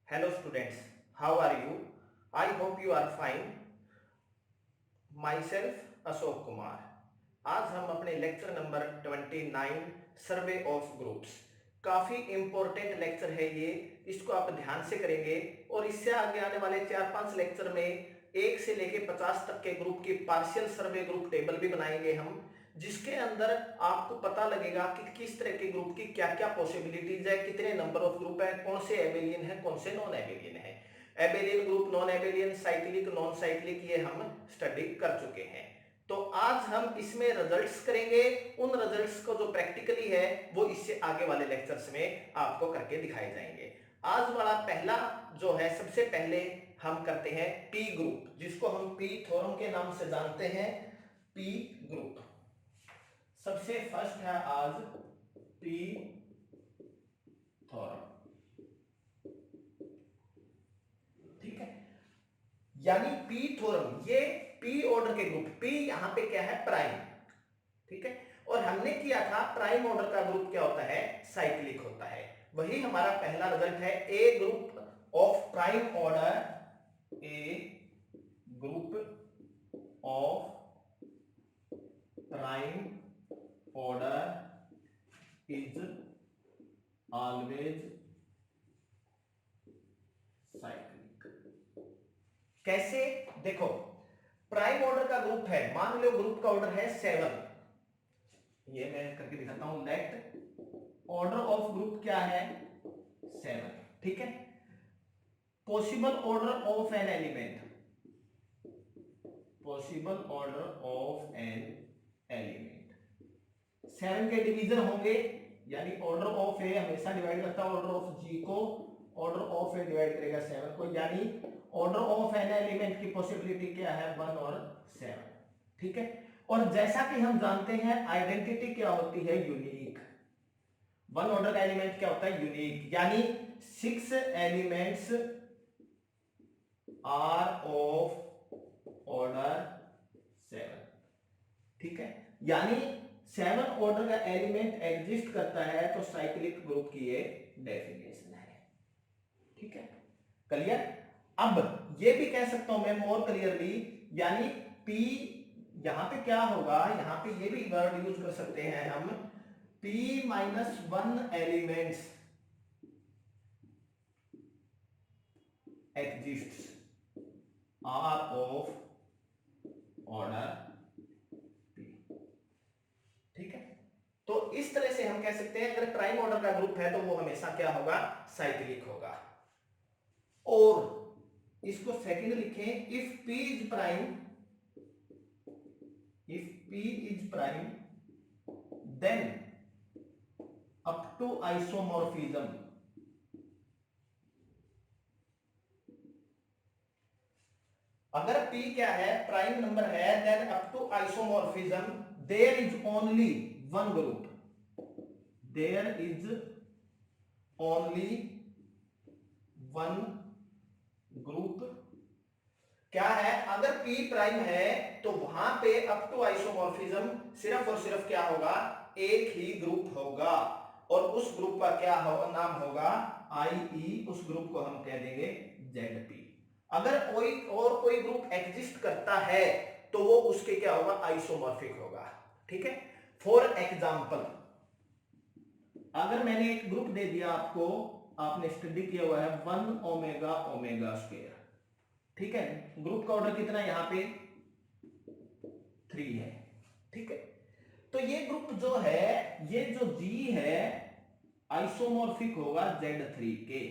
Hello students, how are you? I hope you are fine. Myself Ashok Kumar. आज हम अपने lecture number 29 survey of groups, काफ़ी important lecture है ये, इसको आप ध्यान से करेंगे और इससे आगे आने वाले 4-5 लेक्चर में 1 से लेके 50 तक के ग्रुप की पार्शियल सर्वे ग्रुप टेबल भी बनाएंगे हम, जिसके अंदर आपको पता लगेगा कि किस तरह के ग्रुप की क्या क्या पॉसिबिलिटीज है, कितने नंबर ऑफ ग्रुप है, कौन से एबेलियन है, कौन से नॉन एबेलियन है। Abelian group, non Abelian, cyclic, non cyclic, ये हम स्टडी कर चुके हैं। तो आज हम इसमें रिजल्ट्स करेंगे। उन रिजल्ट्स को जो प्रैक्टिकली है वो इससे आगे वाले लेक्चर्स में आपको करके दिखाए जाएंगे। आज वाला पहला जो है, सबसे पहले हम करते हैं पी ग्रुप, जिसको हम पी थ्योरम के नाम से जानते हैं। पी ग्रुप सबसे फर्स्ट है आज पी थ्योरम, ठीक है। यानी पी थ्योरम, ये पी ऑर्डर के ग्रुप, पी यहां पे क्या है, प्राइम, ठीक है। और हमने किया था प्राइम ऑर्डर का ग्रुप क्या होता है, साइक्लिक होता है। वही हमारा पहला रिजल्ट है, a group of prime order, a group of prime order is always cyclic. कैसे, देखो, प्राइम ऑर्डर का ग्रुप है, मान लो ग्रुप का ऑर्डर है 7, ये मैं करके दिखाता हूं। लेट ऑर्डर ऑफ ग्रुप क्या है, 7, ठीक है। Possible order of an element, possible order of an element, 7 के डिवीजन होंगे, यानी ऑर्डर ऑफ ए हमेशा डिवाइड करता है ऑर्डर ऑफ जी को, ऑर्डर ऑफ ए डिवाइड करेगा 7 को, यानी ऑर्डर ऑफ एन एलिमेंट की पॉसिबिलिटी क्या है, 1 और 7, ठीक है। और जैसा कि हम जानते हैं आइडेंटिटी क्या होती है, यूनिक। वन ऑर्डर का एलिमेंट क्या होता है, यूनिक, यानी 6 एलिमेंट्स आर ऑफ ऑर्डर 7, ठीक है। यानी 7 ऑर्डर का एलिमेंट एग्जिस्ट करता है तो साइक्लिक ग्रुप की ये डेफिनेशन है, ठीक है। क्लियर। अब ये भी कह सकता हूं मैं मोर क्लियरली, यानी P, यहां पे क्या होगा, यहां पे ये भी वर्ड यूज कर सकते हैं हम, P-1 elements exists are of order P, ठीक है। तो इस तरह से हम कह सकते हैं अगर प्राइम ऑर्डर का ग्रुप है तो वो हमेशा क्या होगा, साइक्लिक होगा। और इसको सेकंड लिखें, if P is prime, if P is prime then up to isomorphism, अगर P क्या है, प्राइम नंबर है, then up to isomorphism there is only one group, there is only one group. क्या है, अगर P प्राइम है तो वहां पे अप टू आइसोमॉर्फिज्म सिर्फ और सिर्फ क्या होगा, एक ही ग्रुप होगा, और उस ग्रुप का क्या हो, नाम होगा आई, उस ग्रुप को हम कह देंगे ZP। अगर कोई और कोई ग्रुप एग्जिस्ट करता है तो वो उसके क्या होगा, आइसोमॉर्फिक होगा, ठीक है। फॉर एग्जाम्पल, अगर मैंने एक ग्रुप दे दिया आपको, आपने स्टडी किया हुआ है 1 ओमेगा ओमेगा स्क्वायर, ठीक है। ग्रुप का ऑर्डर कितना है, यहां पे 3 है, ठीक है। तो ये ग्रुप जो है, ये जो G है, आइसोमॉर्फिक होगा Z3 के।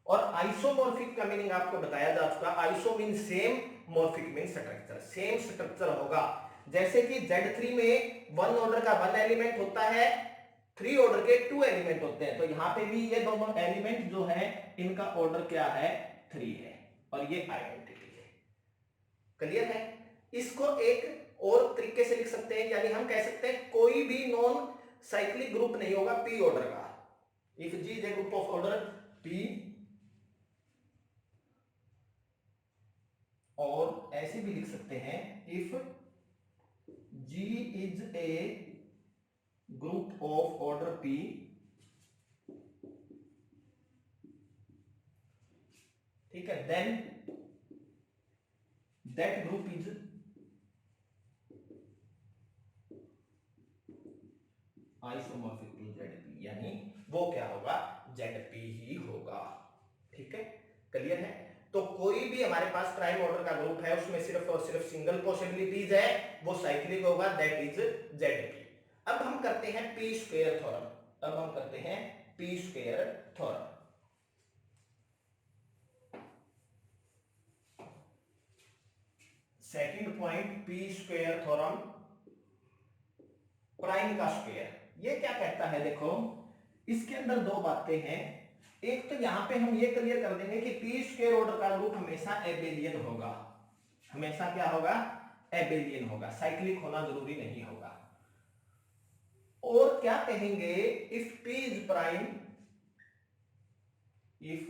और आइसोमॉर्फिक का मीनिंग आपको बताया जा चुका, iso mean same, morphic mean structure, same structure होगा। जैसे कि Z3 में 1 ऑर्डर का 1 एलिमेंट होता है, 3 ऑर्डर के 2 एलिमेंट होते हैं, तो यहां पे भी ये दोनों एलिमेंट जो है इनका ऑर्डर क्या है, 3 है, और ये आइडेंटिटी है। क्लियर है। इसको एक और तरीके से लिख सकते हैं, यानी हम कह सकते हैं कोई भी नॉन साइक्लिक ग्रुप नहीं होगा P ऑर्डर का, if G is a group of order P। और ऐसे भी लिख सकते हैं, if G is a group of order P ठीक है, then that group is isomorphic to ZP, यानी वो क्या होगा, जेडपी ही होगा। ठीक है, क्लियर है। तो कोई भी हमारे पास प्राइम ऑर्डर का ग्रुप है उसमें सिर्फ और सिर्फ सिंगल पॉसिबिलिटीज है, वो साइक्लिक होगा, दैट इज जेडपी। अब हम करते हैं पी स्क्वायर थ्योरम, अब हम करते हैं P square theorem. Second point, P square theorem, prime का स्क्वायर। ये क्या कहता है, देखो इसके अंदर दो बातें हैं। एक तो यहां पे हम ये क्लियर कर देंगे कि पी स्क्वायर ऑर्डर का ग्रुप हमेशा एबेलियन होगा, हमेशा क्या होगा, एबेलियन होगा, साइक्लिक होना जरूरी नहीं होगा। और क्या कहेंगे, if P is prime, if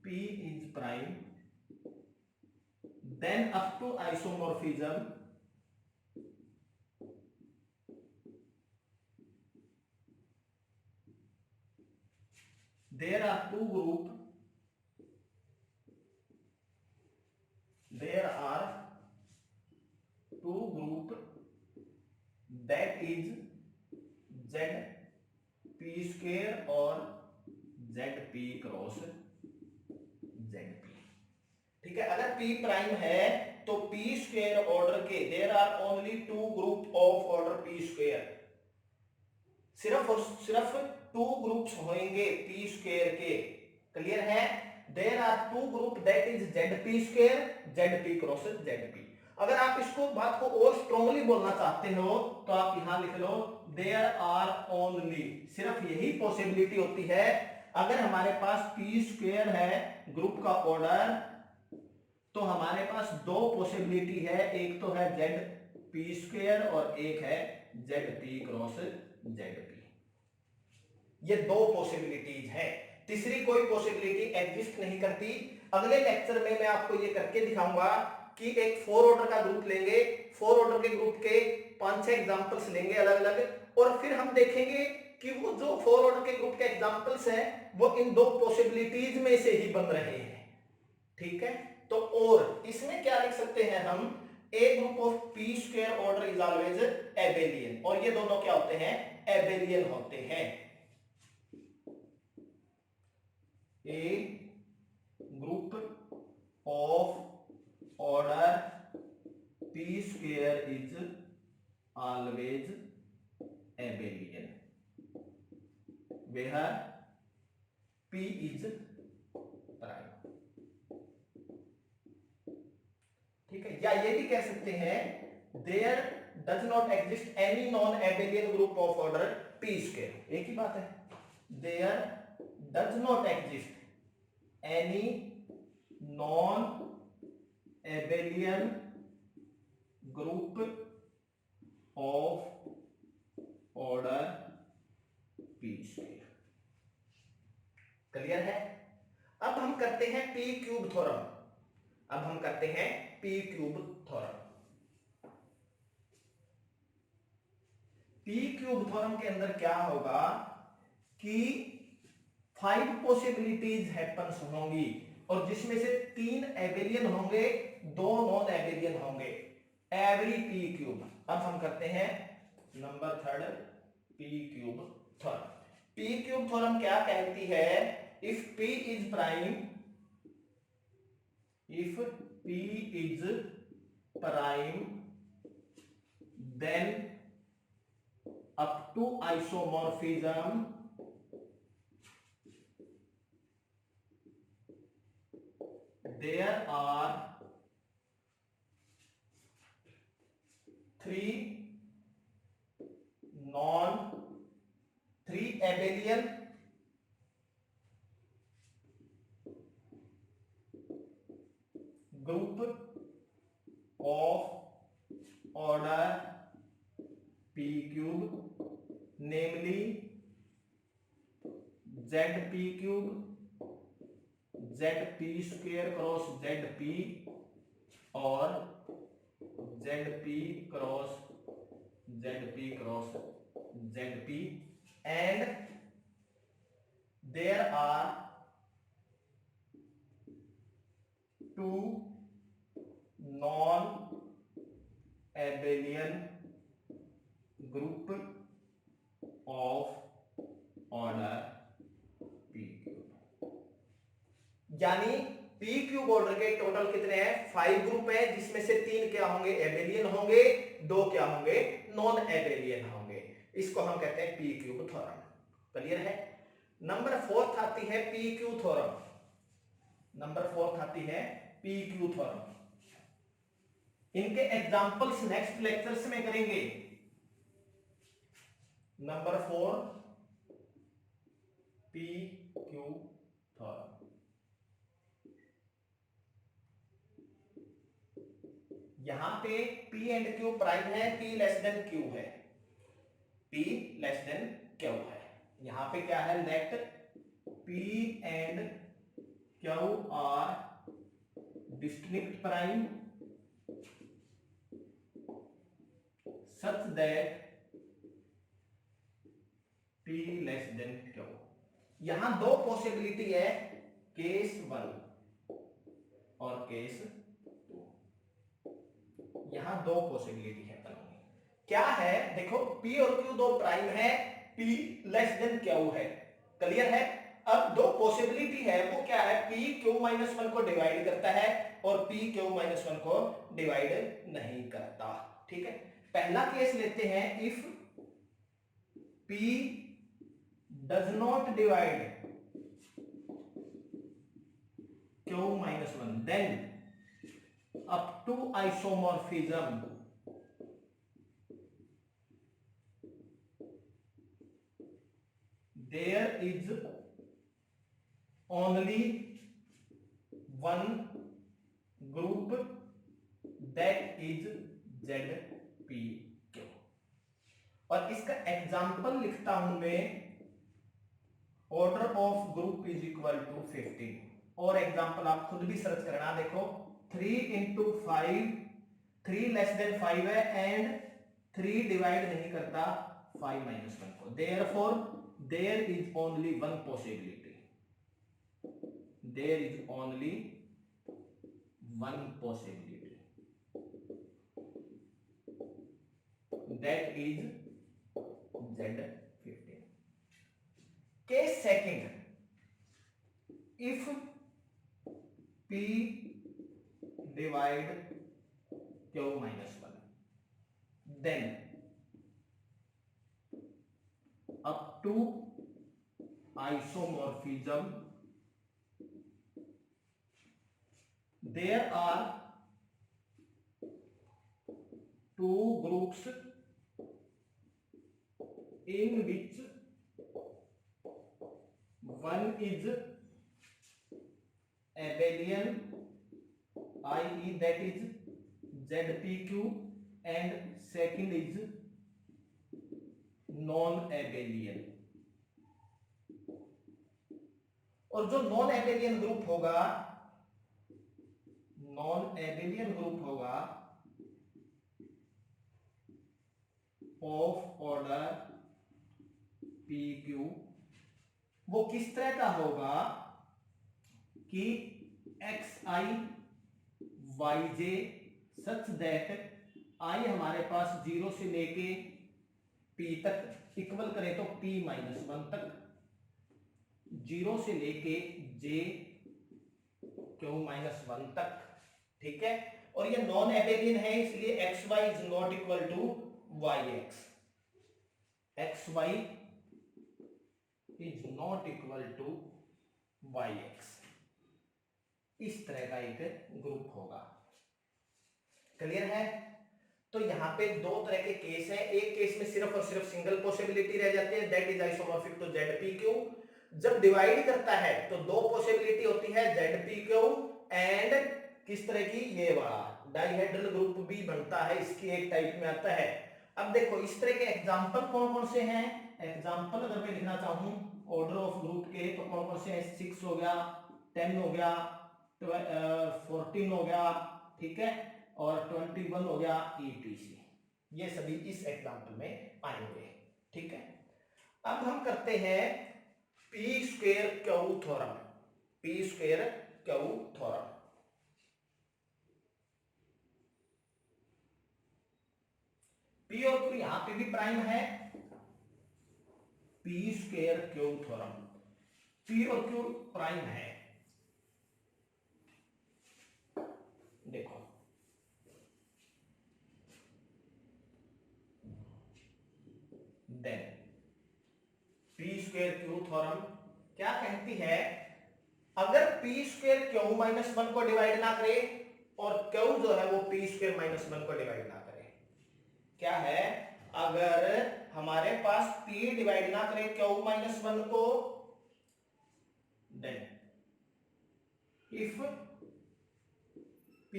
P is prime then up to isomorphism there are two group, there are two group that is z p square और z p cross z p। ठीक है, अगर p प्राइम है तो p square order के there are only two group of order p square, सिर्फ और सिर्फ टू ग्रुप्स होंगे पी स्क्वायर के, क्लियर है। There are two group that is Z P square, Z P cross Z P. अगर आप इसको बात को और स्ट्रांगली बोलना चाहते हो तो आप यहां लिख लो देयर आर ओनली, सिर्फ यही पॉसिबिलिटी होती है अगर हमारे पास पी स्क्वायर है ग्रुप का ऑर्डर, तो हमारे पास दो पॉसिबिलिटी है, एक तो है जेड पी स्क्वायर और एक है Z P cross Z P. ये दो पॉसिबिलिटीज है, तीसरी कोई पॉसिबिलिटी एग्जिस्ट नहीं करती। अगले लेक्चर में मैं आपको ये करके दिखाऊंगा कि एक फोर ऑर्डर का ग्रुप लेंगे, फोर ऑर्डर के ग्रुप के 5-6 एग्जांपल्स लेंगे अलग अलग, और फिर हम देखेंगे कि वो जो फोर ऑर्डर के ग्रुप के एग्जांपल्स हैं वो इन दो पॉसिबिलिटीज में से ही बन रहे हैं। ठीक है, तो और इसमें क्या लिख सकते हैं हम, a group of p square order is always abelian, और ये दोनों क्या होते हैं, एबेलियन होते हैं। A group of order p square is always abelian where p is prime. ठीक है, या ये भी कह सकते हैं there does not exist any non abelian group of order p square, एक ही बात है, there does not exist any non-abelian group of order p square। Clear है। अब हम करते हैं p क्यूब थ्योरम, अब हम करते हैं p cube theorem. p cube theorem के अंदर क्या होगा कि 5 पॉसिबिलिटीज हैपन्स होंगी, और जिसमें से 3 एबेलियन होंगे, 2 नॉन एबेलियन होंगे, एवरी पी क्यूब। अब हम करते हैं number third, P cube theorem. P cube theorem क्या कहती है, if P is prime, if P is prime then up to isomorphism there are 3 abelian group of order p cube, namely zp cube, zp square cross zp और zp क्रॉस zp, and there are two non abelian group of order P cube, यानी P cube order के total कितने हैं? 5 group हैं, जिसमें से 3 क्या होंगे? एबेलियन होंगे, 2 क्या होंगे? नॉन एबेलियन होंगे। इसको हम कहते हैं पी क्यूब थ्योरम। क्लियर है? नंबर 4 आती है पी क्यू थ्योरम। नंबर 4 आती है पी क्यू थ्योरम। इनके एग्जांपल्स नेक्स्ट लेक्चर्स में करेंगे। Number 4 P Q theorem. यहां पे P एंड Q प्राइम है, P लेस देन Q है, P लेस देन Q है। यहां पे क्या है? Let P and Q are distinct prime such that P less than Q। यहां दो पॉसिबिलिटी है, केस 1 और केस 2। यहां दो पॉसिबिलिटी है बनानी। क्या है? देखो P और Q दो प्राइम है, P लेस देन Q है। क्लियर है? अब दो पॉसिबिलिटी है, वो क्या है? P Q-1 को डिवाइड करता है और P Q-1 को डिवाइड नहीं करता। ठीक है, पहला केस लेते हैं। If P does not divide Q-1 then up to isomorphism there is only one group that is ZPQ। और इसका एग्जाम्पल लिखता हूं मैं, order of group is equal to 15। और एग्जाम्पल आप खुद भी सर्च करना। देखो 3 into 5, 3 लेस देन 5 है एंड 3 डिवाइड नहीं करता 5-1 को। Therefore there is only one possibility, there is only one possibility, that is Z15। Case second, if P divide Q-1 then up to isomorphism there are two groups in which one is abelian, i.e. that is ZPQ, and second is non-abelian। और जो non abelian group होगा, non abelian group होगा of order PQ, वो किस तरह का होगा कि XI YJ such that I हमारे पास 0 से लेके P तक इक्वल करें तो P-1 तक, 0 से लेके J Q-1 तक। ठीक है, और ये नॉन एबेलियन है, इसलिए XY is not equal to YX, XY is not equal to YX। इस तरह का एक ग्रुप होगा। क्लियर है? तो यहां पे दो तरह के केस हैं। एक केस में सिर्फ और सिर्फ सिंगल पॉसिबिलिटी रह जाती है, that is isomorphic to ZPQ। जब डिवाइड करता है तो दो पॉसिबिलिटी होती है, ZPQ एंड किस तरह की? ये वाला डाइहेड्रल ग्रुप भी बनता है, इसकी एक टाइप में आता है। अब देखो इस तरह के एग्जांपल कौन कौन से हैं? एग्जांपल अगर मैं लिखना चाहूं ऑर्डर ऑफ ग्रुप के, तो कौन कौन से हैं? 6 हो गया, 10 हो गया, 14 हो गया, ठीक है, और 21 हो गया, ETC। ये सभी इस एग्जांपल में आएंगे। ठीक है, अब हम करते हैं P square Q theorem. P square Q theorem. P और क्यू यहां पे भी प्राइम है, P square Q theorem, P और क्यू प्राइम है। देखो then P square Q theorem क्या कहती है, अगर P square Q minus one को डिवाइड ना करे और क्यू जो है वो पी स्क्वायर माइनस वन को डिवाइड ना करे, क्या है, अगर हमारे पास p डिवाइड ना करे q माइनस वन को, then if p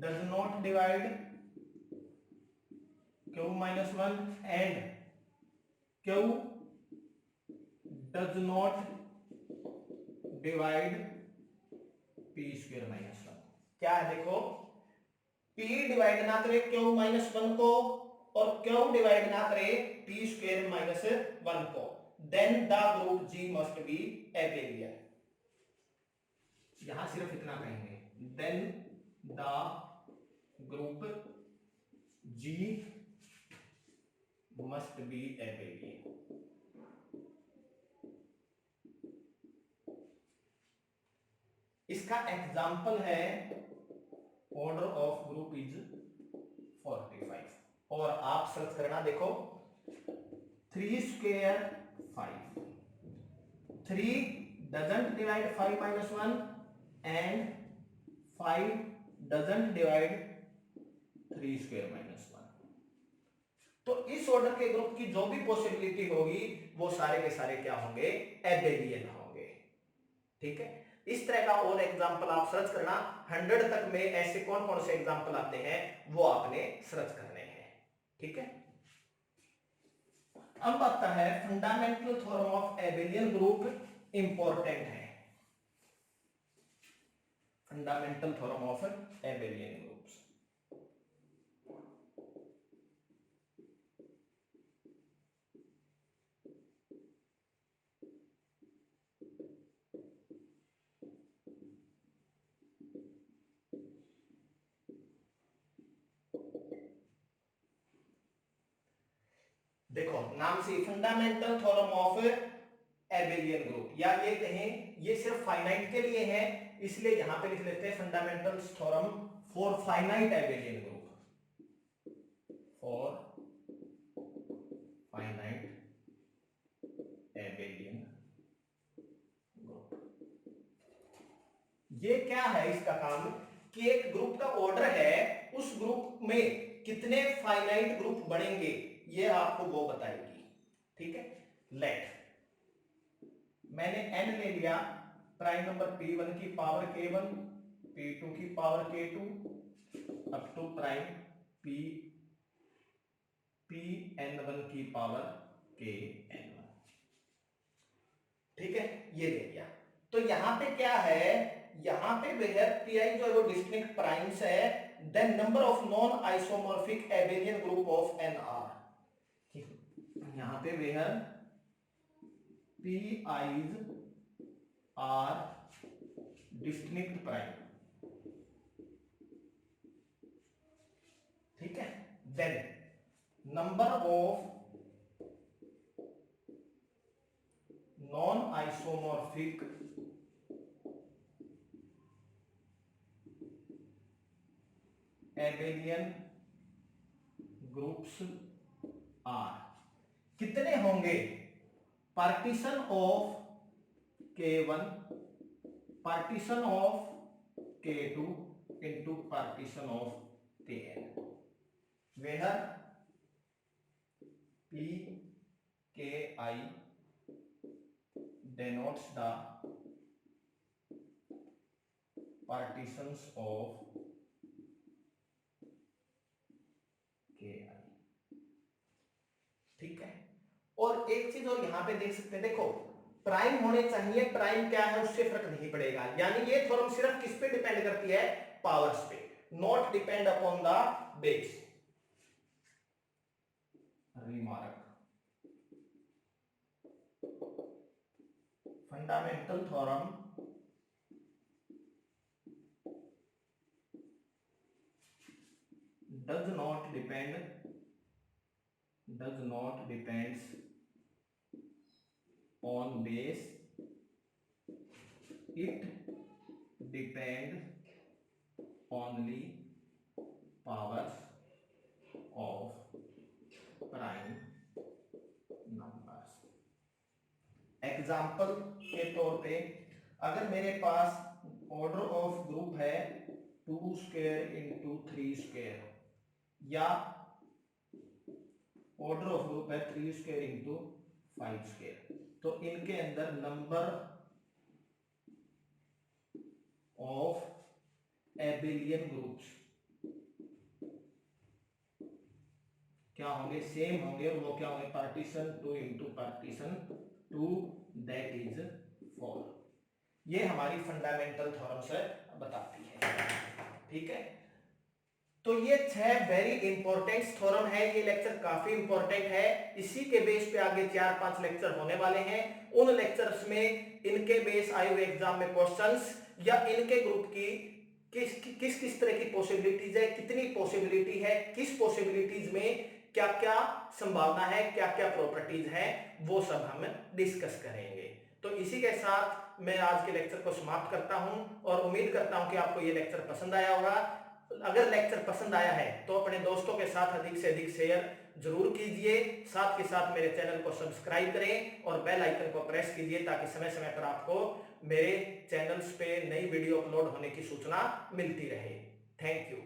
does not divide q minus one and q does not divide p square minus one, क्या है देखो, p डिवाइड ना करे q माइनस वन को और q डिवाइड ना करे p स्क्वायर माइनस वन को, then the group G must be abelian. यहां सिर्फ इतना कहेंगे, then the group G must be abelian. इसका एग्जाम्पल है ऑर्डर ऑफ ग्रुप इज 45, और आप सर्च करना, देखो 3 square 5, 3 doesn't divide 5 minus 1 and 5 doesn't divide 3 square minus 1। तो इस ऑर्डर के ग्रुप की जो भी पॉसिबिलिटी होगी वो सारे के सारे क्या होंगे, एबेलियन होंगे। ठीक है, इस तरह का और एग्जांपल आप सर्च करना, 100 तक में ऐसे कौन कौन से एग्जांपल आते हैं वो आपने सर्च करने हैं। ठीक है, अब आता है fundamental theorem of abelian group, important है fundamental theorem of abelian groups. देखो नाम से fundamental theorem of abelian group, या ये कहें ये सिर्फ फाइनाइट के लिए है, इसलिए यहां पे लिख लेते हैं fundamental theorem for finite Abelian group, for finite Abelian group. ये क्या है, इसका काम कि एक ग्रुप का ऑर्डर है, उस ग्रुप में कितने फाइनाइट ग्रुप बनेंगे ये आपको वो बताएगी। ठीक है, लेट मैंने n ले लिया, प्राइम नंबर p1 की पावर k1, p2 की power k2 up to prime pn1 की पावर kn1। ठीक है, ये ले लिया। तो यहां पे क्या है, यहां पे pi जो है वो डिस्टिंक्ट प्राइम्स है, then number of non isomorphic abelian group of nr। यहां पे where pi's are distinct prime। ठीक है, then number of non isomorphic abelian groups are, कितने होंगे, partition of k1, partition of k2 into partition of kn, where pki denotes the partitions of ki। ठीक है, और एक चीज और यहां पे देख सकते हैं, देखो प्राइम होने चाहिए, प्राइम क्या है उससे फर्क नहीं पड़ेगा, यानी ये थ्योरम सिर्फ किस पे डिपेंड करती है, पावर्स पे, not depend upon the base. Remark, fundamental theorem does not depends on base, it depends only powers of prime numbers। Example के तौर पे अगर मेरे पास ऑर्डर ऑफ ग्रुप है 2 स्क्वायर इंटू 3 स्क्वायर, या ऑर्डर ऑफ ग्रुप है 3 square into 5 square, तो इनके अंदर नंबर ऑफ एबिलियन ग्रुप्स क्या होंगे, सेम होंगे। वो क्या होंगे, partition 2 into partition 2 that is 4। ये हमारी फंडामेंटल थ्योरम्स बताती है। ठीक है, तो ये 6 वेरी इंपॉर्टेंट थ्योरम है। ये लेक्चर काफी इंपॉर्टेंट है। इसी के बेस पे आगे 4-5 लेक्चर होने वाले हैं। उन लेक्चर्स में इनके बेस आए हुए एग्जाम में क्वेश्चंस या इनके ग्रुप की किस किस तरह की पॉसिबिलिटीज है, कितनी पॉसिबिलिटी है, किस पॉसिबिलिटीज में क्या क्या संभावना है, क्या क्या प्रॉपर्टीज है, वो सब हम डिस्कस करेंगे। तो इसी के साथ मैं आज के लेक्चर को समाप्त करता हूं और उम्मीद करता हूं कि आपको ये लेक्चर पसंद आया होगा। अगर लेक्चर पसंद आया है तो अपने दोस्तों के साथ अधिक से अधिक शेयर जरूर कीजिए। साथ के साथ मेरे चैनल को सब्सक्राइब करें और बेल आइकन को प्रेस कीजिए ताकि समय समय पर आपको मेरे चैनल्स पे नई वीडियो अपलोड होने की सूचना मिलती रहे। Thank you.